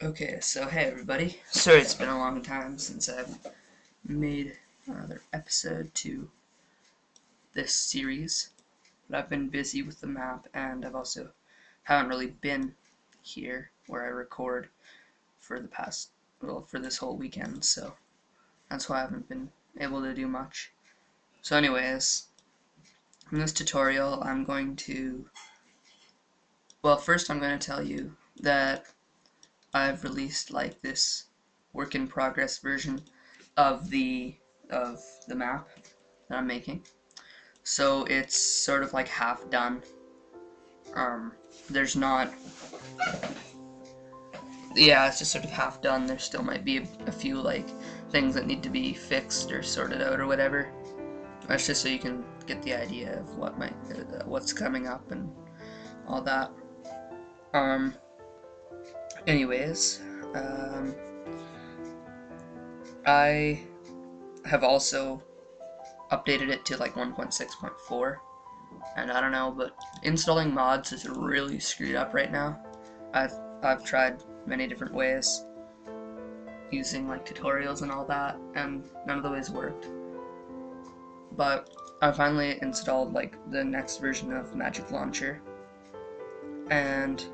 Okay, so hey everybody. Sorry it's been a long time since I've made another episode to this series, but I've been busy with the map and I've also haven't really been here where I record for the past, well, for this whole weekend, so that's why I haven't been able to do much. So anyways, in this tutorial I'm going to, well, first I'm going to tell you that I've released like this work in progress version of the map that I'm making. So it's sort of like half done. There's not, yeah, it's just sort of half done. There still might be a few like things that need to be fixed or sorted out or whatever. That's just so you can get the idea of what's coming up and all that. Anyways, I have also updated it to like 1.6.4, and I don't know, but installing mods is really screwed up right now. I've tried many different ways using like tutorials and all that, and none of the ways worked. But I finally installed like the next version of Magic Launcher, and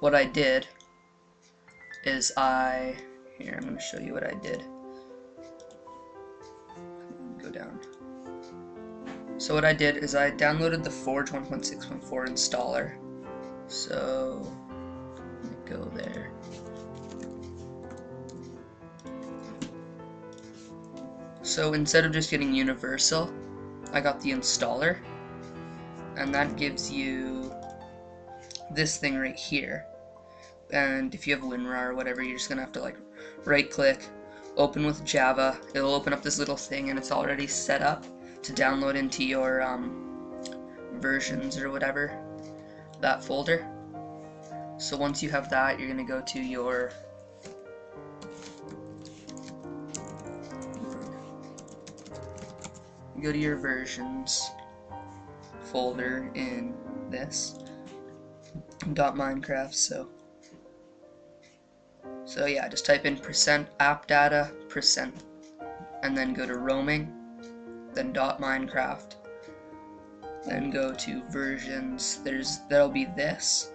what I did is I'm going to show you what I did. Go down. So what I did is I downloaded the Forge 1.6.4 installer. So let me go there. So instead of just getting Universal, I got the installer, and that gives you this thing right here. And if you have WinRAR or whatever, you're just gonna have to like right click, open with Java. It'll open up this little thing, and it's already set up to download into your versions or whatever, that folder. So once you have that, you're gonna go to your versions folder in this .minecraft. So yeah, just type in %appdata% and then go to roaming, then .minecraft, then go to versions. That'll be this.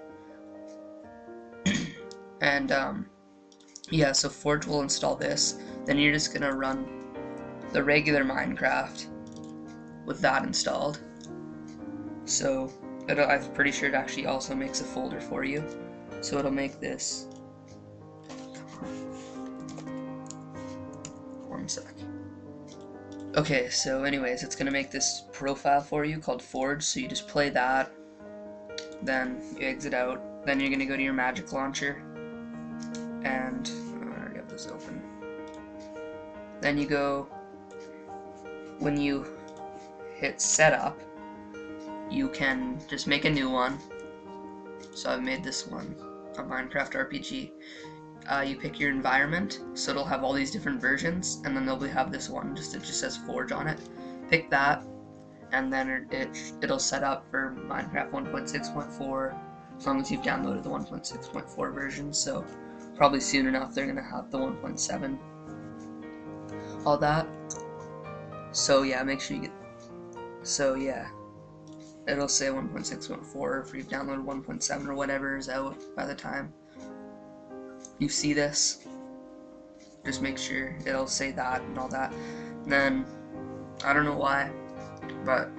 And yeah, so Forge will install this. Then you're just gonna run the regular Minecraft with that installed. So I'm pretty sure it actually also makes a folder for you. So it'll make this. One sec. Okay, so anyways, it's gonna make this profile for you called Forge. So you just play that, then you exit out, then you're gonna go to your Magic Launcher, and I already have this open. Then you go, when you hit setup, you can just make a new one. So I've made this one, a Minecraft RPG. You pick your environment, so it'll have all these different versions, and then they'll have this one, it just says Forge on it. Pick that, and then it'll set up for Minecraft 1.6.4, as long as you've downloaded the 1.6.4 version, so probably soon enough they're going to have the 1.7, all that. So yeah, make sure you get, so yeah, it'll say 1.6.4 if you've downloaded 1.7 or whatever is out by the time you see this. Just make sure it'll say that and all that. And then I don't know why, but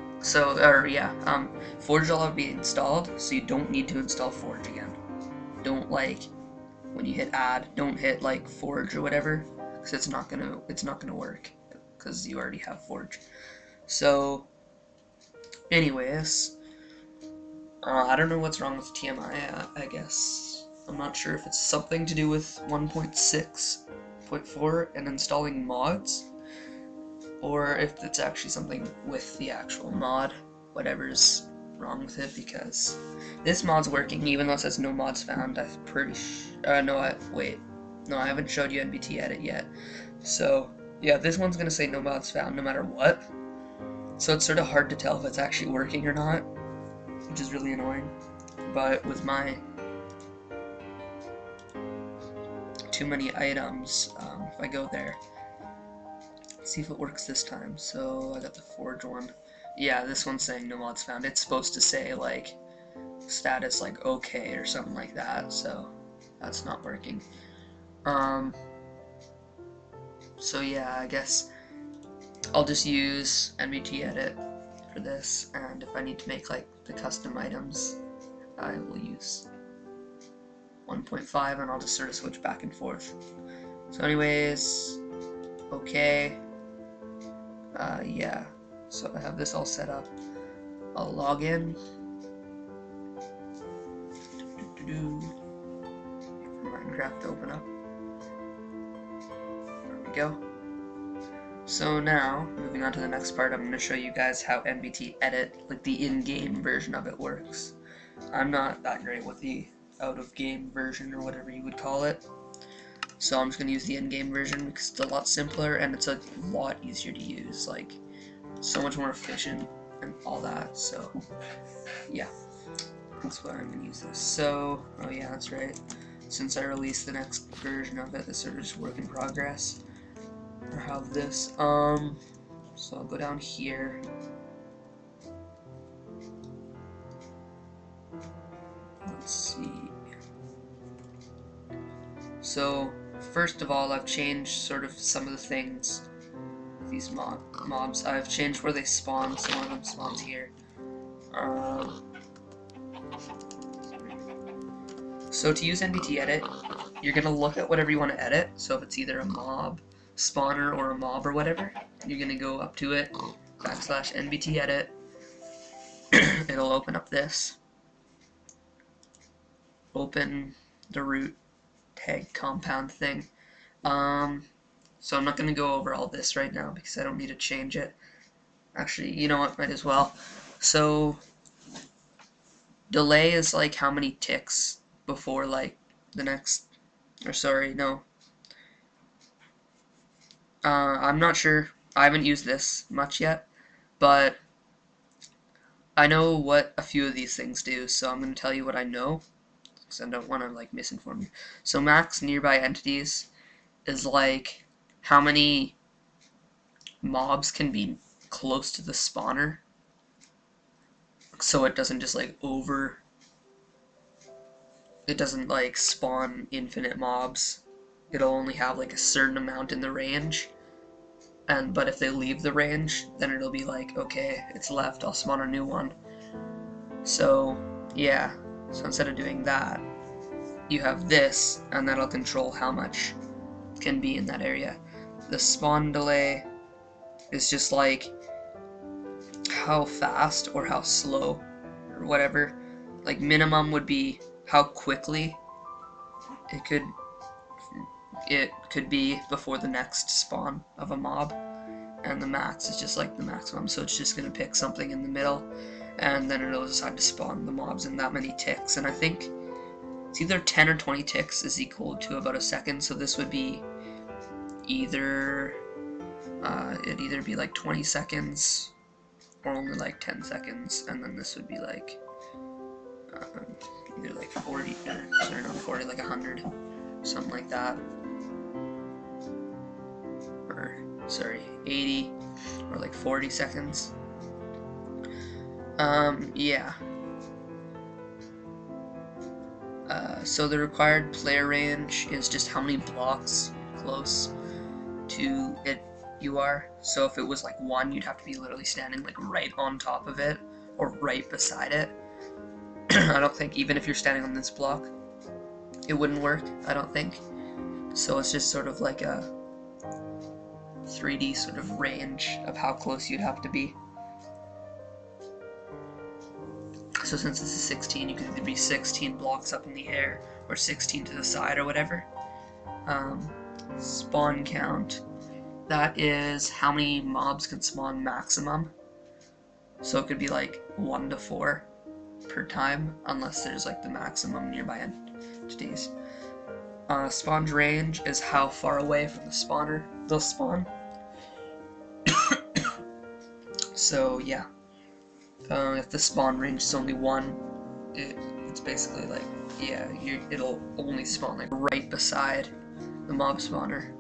Forge will be installed, so you don't need to install Forge again. Don't, like, when you hit add, don't hit like Forge or whatever, because it's not gonna work because you already have Forge. So anyways, I don't know what's wrong with TMI. I guess I'm not sure if it's something to do with 1.6.4 and installing mods, or if it's actually something with the actual mod, whatever's wrong with it, because this mod's working even though it says no mods found. I'm pretty sure, no, I haven't showed you NBTedit yet. So yeah, this one's gonna say no mods found no matter what, so it's sort of hard to tell if it's actually working or not, which is really annoying. But with my too many items if I go there. Let's see if it works this time. So I got the forge one. Yeah, this one's saying no mods found. It's supposed to say like status like okay or something like that, so that's not working. So yeah, I guess I'll just use NBTedit for this, and if I need to make like the custom items, I will use 1.5, and I'll just sort of switch back and forth. So anyways, okay, yeah, so I have this all set up. I'll log in. Minecraft to open up. There we go. So now, moving on to the next part, I'm going to show you guys how NBTedit, like the in-game version of it, works. I'm not that great with the out-of-game version, or whatever you would call it. So I'm just going to use the in-game version because it's a lot simpler and it's a lot easier to use. Like, so much more efficient and all that. So, yeah. That's why I'm going to use this. So, oh yeah, that's right. Since I released the next version of it, this sort of just work in progress. I have this. So I'll go down here. Let's see. So, first of all, I've changed sort of some of the things with these mobs. I've changed where they spawn, so one of them spawns here. So to use NBTedit, you're going to look at whatever you want to edit. So if it's either a mob spawner or a mob or whatever, you're going to go up to it, /NBTedit. It'll open up this. Open the root tag compound thing. So I'm not going to go over all this right now because I don't need to change it. Actually, you know what, might as well. So delay is like how many ticks before like the next, or sorry, no. I'm not sure. I haven't used this much yet, but I know what a few of these things do, so I'm going to tell you what I know, because I don't want to like misinform you. So max nearby entities is like how many mobs can be close to the spawner, so it doesn't just like it doesn't like spawn infinite mobs. It'll only have like a certain amount in the range, but if they leave the range, then it'll be like, okay, it's left, I'll spawn a new one. So yeah, so instead of doing that, you have this, and that'll control how much can be in that area. The spawn delay is just like how fast or how slow or whatever. Like minimum would be how quickly it could be before the next spawn of a mob, and the max is just like the maximum, so it's just going to pick something in the middle, and then it'll decide to spawn the mobs in that many ticks. And I think it's either 10 or 20 ticks is equal to about a second, so this would be either it'd either be like 20 seconds or only like 10 seconds, and then this would be like either like 40 or sorry, not 40, like 100, something like that, or sorry, 80 or like 40 seconds. Yeah. So the required player range is just how many blocks close to it you are. So if it was like 1, you'd have to be literally standing like right on top of it or right beside it. I don't think, even if you're standing on this block, it wouldn't work, I don't think. So it's just sort of like a 3D sort of range of how close you'd have to be. So since this is 16, you could either be 16 blocks up in the air or 16 to the side or whatever. Spawn count, that is how many mobs can spawn maximum. So it could be like 1 to 4 per time, unless there's like the maximum nearby entities. Spawn range is how far away from the spawner they'll spawn. So yeah, if the spawn range is only 1, it's basically like, yeah, it'll only spawn like right beside the mob spawner.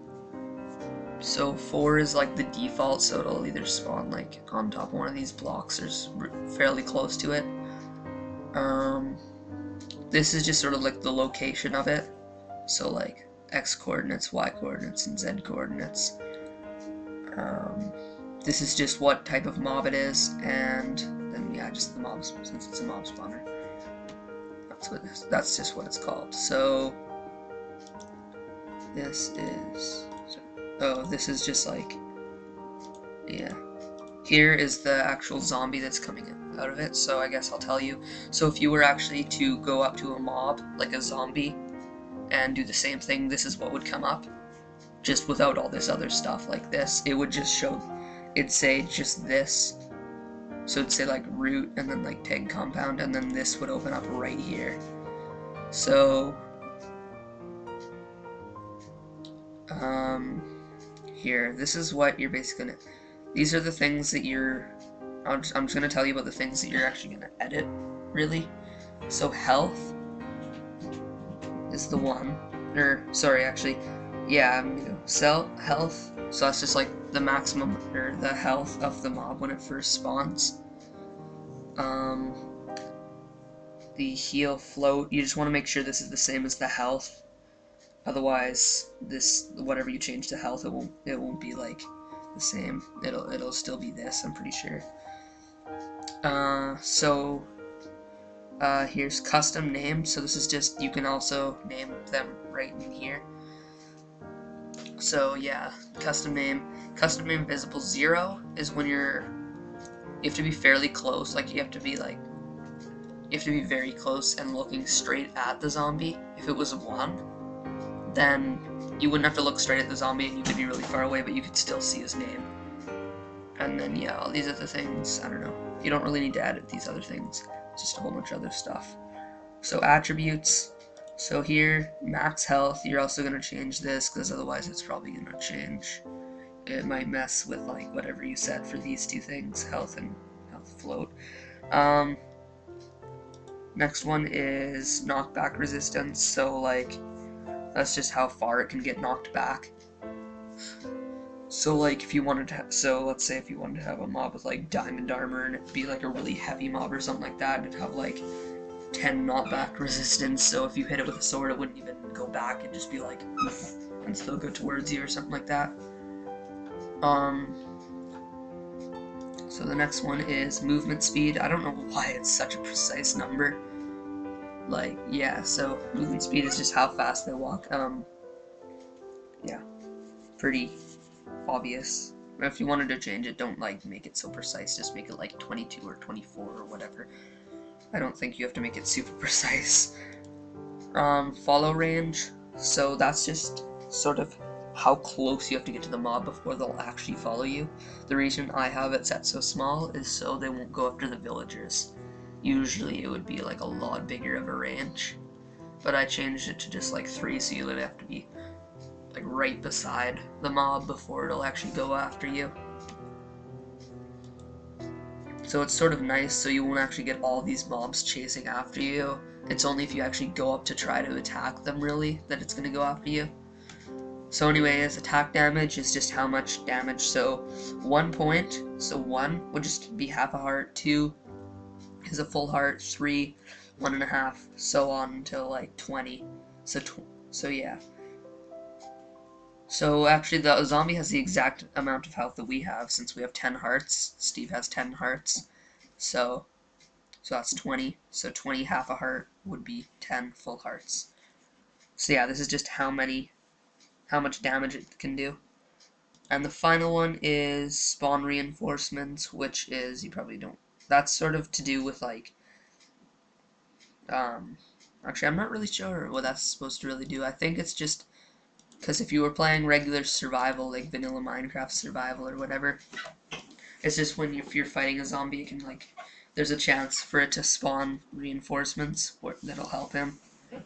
So 4 is like the default, so it'll either spawn like on top of one of these blocks or fairly close to it. This is just sort of like the location of it. So like X coordinates, Y coordinates, and Z coordinates. This is just what type of mob it is, and then yeah, just the mob, since it's a mob spawner. That's just what it's called. So this is, this is just like, yeah. Here is the actual zombie that's coming out of it, so I guess I'll tell you. So if you were actually to go up to a mob, like a zombie, and do the same thing, this is what would come up. Just without all this other stuff like this. It would just show, it'd say just this. So it'd say like root and then like tag compound, and then this would open up right here. So here, this is what you're basically gonna, these are the things that I'm just gonna tell you about the things that you're actually gonna edit, really. So health is the one, or sorry, actually, yeah, I'm gonna go health. So that's just like the maximum or the health of the mob when it first spawns. The heal float, you just want to make sure this is the same as the health. Otherwise, this, whatever you change to health, it won't be like the same. It'll still be this, I'm pretty sure. Here's custom name. So this is just, you can also name them right in here. So yeah, custom name visible 0 is when you have to be fairly close. Like you have to be very close and looking straight at the zombie. If it was 1, then you wouldn't have to look straight at the zombie and you could be really far away, but you could still see his name. And then yeah, all these other things, I don't know. You don't really need to edit these other things. It's just a whole bunch of other stuff. So attributes. So here, max health, you're also going to change this, because otherwise it's probably going to change. It might mess with like whatever you set for these two things, health and health float. Next one is knockback resistance, so like, that's just how far it can get knocked back. So like if you wanted to, let's say if you wanted to have a mob with like diamond armor and it'd be like a really heavy mob or something like that, it'd have like 10 knockback resistance, so if you hit it with a sword it wouldn't even go back, it'd just be like and still go towards you or something like that. So the next one is movement speed. I don't know why it's such a precise number. Like, yeah, so movement speed is just how fast they walk. Yeah, pretty obvious. If you wanted to change it, don't like make it so precise, just make it like 22 or 24 or whatever. I don't think you have to make it super precise. Follow range, so that's just sort of how close you have to get to the mob before they'll actually follow you. The reason I have it set so small is so they won't go after the villagers. Usually it would be like a lot bigger of a range, but I changed it to just like 3, so you would have to be like right beside the mob before it'll actually go after you. So it's sort of nice, so you won't actually get all these mobs chasing after you. It's only if you actually go up to try to attack them, really, that it's going to go after you. So anyways, attack damage is just how much damage. So 1 point, so 1 would just be half a heart, 2 is a full heart, 3, 1.5, so on until like 20. So yeah. So actually the zombie has the exact amount of health that we have, since we have 10 hearts. Steve has 10 hearts. So that's 20. So 20 half a heart would be 10 full hearts. So yeah, this is just how much damage it can do. And the final one is spawn reinforcements, which is, you probably don't, that's sort of to do with like, actually I'm not really sure what that's supposed to really do. I think it's just, because if you were playing regular survival, like vanilla Minecraft survival or whatever, it's just when if you're fighting a zombie, it can like, there's a chance for it to spawn reinforcements that'll help him.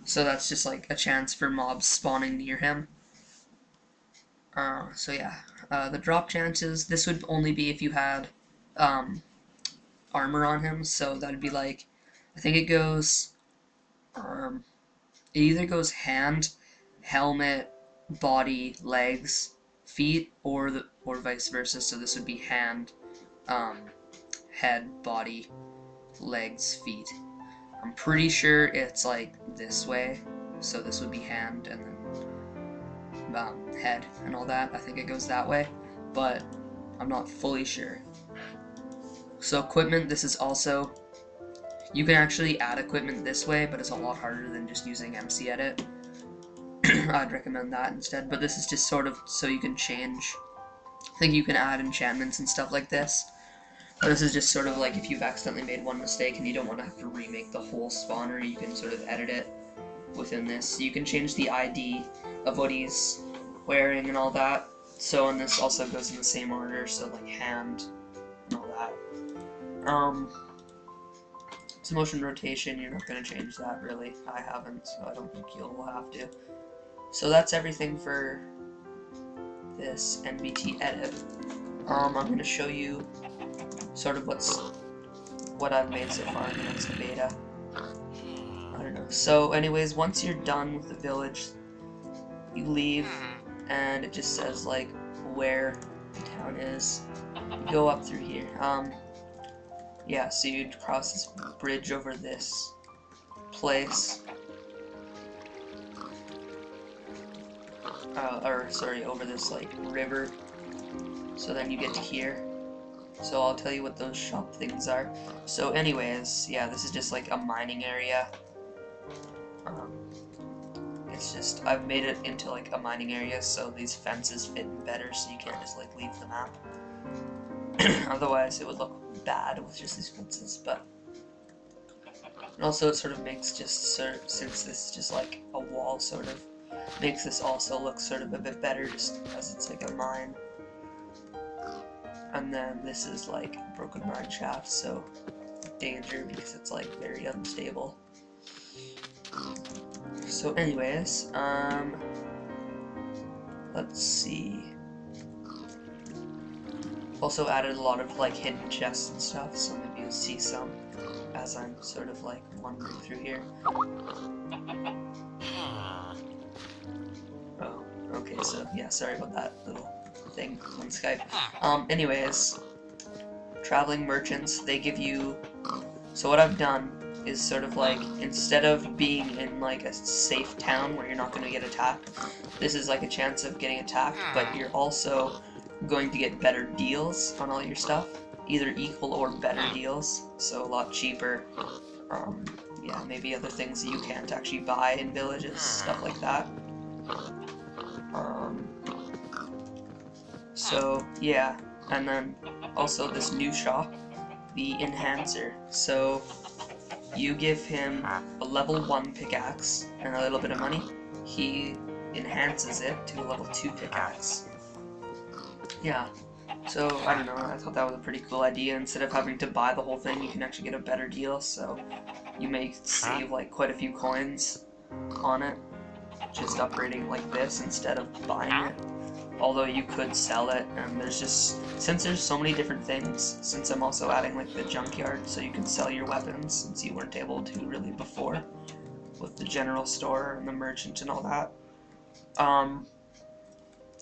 So that's just like a chance for mobs spawning near him. So yeah, the drop chances, this would only be if you had armor on him, so that'd be like, I think it goes, it either goes hand, helmet, body, legs, feet, or vice versa. So this would be hand, head, body, legs, feet. I'm pretty sure it's like this way, so this would be hand and then head and all that. I think it goes that way, but I'm not fully sure. So equipment, this is also, you can actually add equipment this way, but it's a lot harder than just using NBTedit. I'd recommend that instead, but this is just sort of so you can change. I think you can add enchantments and stuff like this. But this is just sort of like if you've accidentally made one mistake and you don't want to have to remake the whole spawner, you can sort of edit it within this. So you can change the ID of what he's wearing and all that. So, and this also goes in the same order, so like hand and all that. So motion rotation, you're not going to change that really. I haven't, so I don't think you'll have to. So that's everything for this NBTedit. I'm going to show you sort of what I've made so far in this beta. I don't know. So anyways, once you're done with the village, you leave, and it just says like where the town is. You go up through here. Yeah, so you'd cross this bridge over this place. Over this like river. So then you get to here. So I'll tell you what those shop things are. So anyways, yeah, this is just like a mining area. It's just, I've made it into like a mining area so these fences fit in better so you can't just like leave the map. Otherwise it would look bad with just these fences, but and also it sort of makes just since this is just like a wall sort of makes this also look sort of a bit better just because it's like a mine. And then this is like broken mine shaft, so danger because it's like very unstable. So anyways, let's see. Also added a lot of like hidden chests and stuff, so maybe you'll see some as I'm sort of like wandering through here. Oh, okay, so yeah, sorry about that little thing on Skype. Anyways, traveling merchants, they give you, so what I've done is sort of like, instead of being in like a safe town where you're not going to get attacked, this is like a chance of getting attacked, but you're also going to get better deals on all your stuff, either equal or better deals, so a lot cheaper. Yeah, maybe other things that you can't actually buy in villages, stuff like that. So yeah, and then also this new shop, the Enhancer. So you give him a level 1 pickaxe and a little bit of money, he enhances it to a level 2 pickaxe. Yeah, so I don't know, I thought that was a pretty cool idea. Instead of having to buy the whole thing, you can actually get a better deal, so you may save like quite a few coins on it, just upgrading like this instead of buying it. Although you could sell it, and there's just, since there's so many different things, since I'm also adding like the junkyard, so you can sell your weapons, since you weren't able to really before, with the general store and the merchant and all that.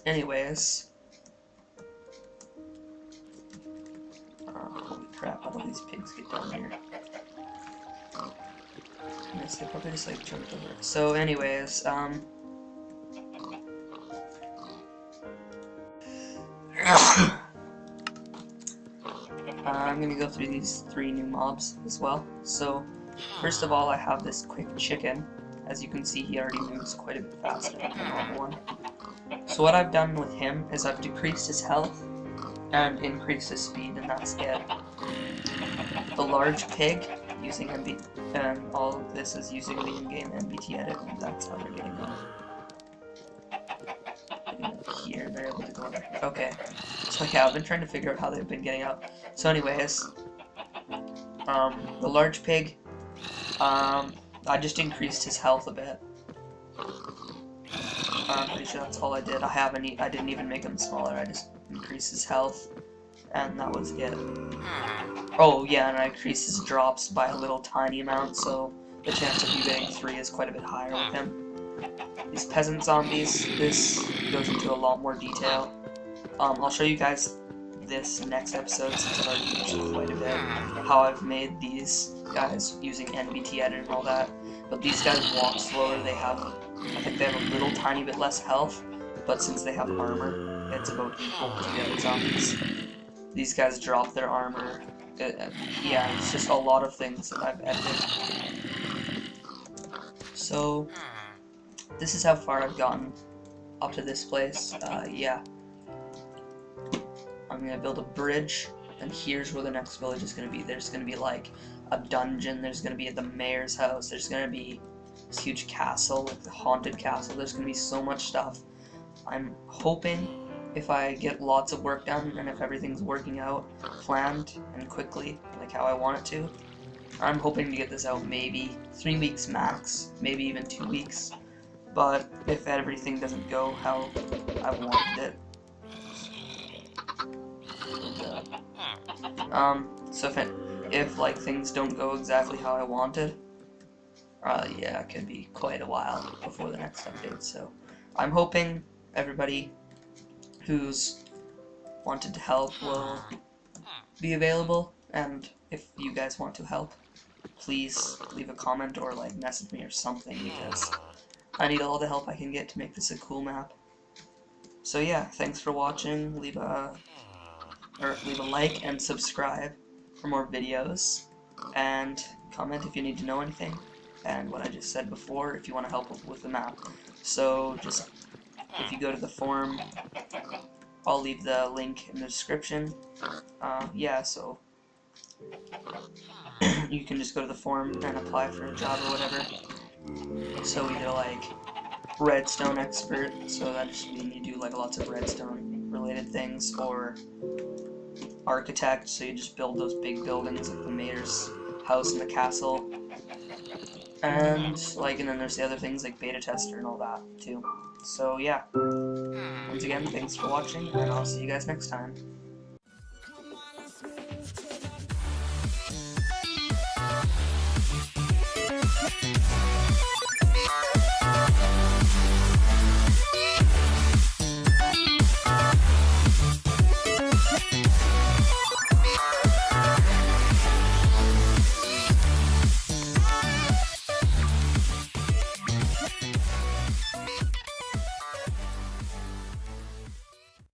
Anyways, holy crap, how do these pigs get down here? Yes, they probably just like jumped over it. So anyways, I'm gonna go through these 3 new mobs as well. So, first of all, I have this quick chicken. As you can see, he already moves quite a bit faster than the normal one. So what I've done with him is I've decreased his health and increased his speed, and that's it. The large pig, using and all of this is using the in-game NBTedit, and that's how they're getting them. Here, they're able to go there. Okay, so yeah, I've been trying to figure out how they've been getting up. So anyways, the large pig, I just increased his health a bit. I'm pretty sure that's all I did. I didn't even make him smaller, I just increased his health, and that was it. Oh yeah, and I increased his drops by a little tiny amount, so the chance of you getting 3 is quite a bit higher with him. these peasant zombies, this goes into a lot more detail. I'll show you guys this next episode, since I've already mentioned quite a bit, how I've made these guys using NBTedit and all that. But these guys walk slower, I think they have a little tiny bit less health, but since they have armor, it's about equal to the other zombies. These guys drop their armor. Yeah, it's just a lot of things that I've edited. So, this is how far I've gotten up to this place. Yeah. I'm gonna build a bridge, and here's where the next village is gonna be. There's gonna be like a dungeon, there's gonna be the mayor's house, there's gonna be this huge castle, like the haunted castle. There's gonna be so much stuff. I'm hoping, if I get lots of work done and if everything's working out planned and quickly, like how I want it to, I'm hoping to get this out maybe 3 weeks max, maybe even 2 weeks. But if everything doesn't go how I wanted it, so if like things don't go exactly how I wanted, yeah, it could be quite a while before the next update. So I'm hoping everybody who's wanted to help will be available, and if you guys want to help, please leave a comment or like message me or something, because I need all the help I can get to make this a cool map. So yeah, thanks for watching. Leave a like and subscribe for more videos, and comment if you need to know anything, and what I just said before if you want to help with the map. So just, if you go to the forum, I'll leave the link in the description. Yeah, so you can just go to the forum and apply for a job or whatever. So either like redstone expert, so that just means you do like lots of redstone related things, or architect, so you just build those big buildings like the mayor's house and the castle, and then there's the other things like beta tester and all that too. So yeah, once again, thanks for watching, and I'll see you guys next time.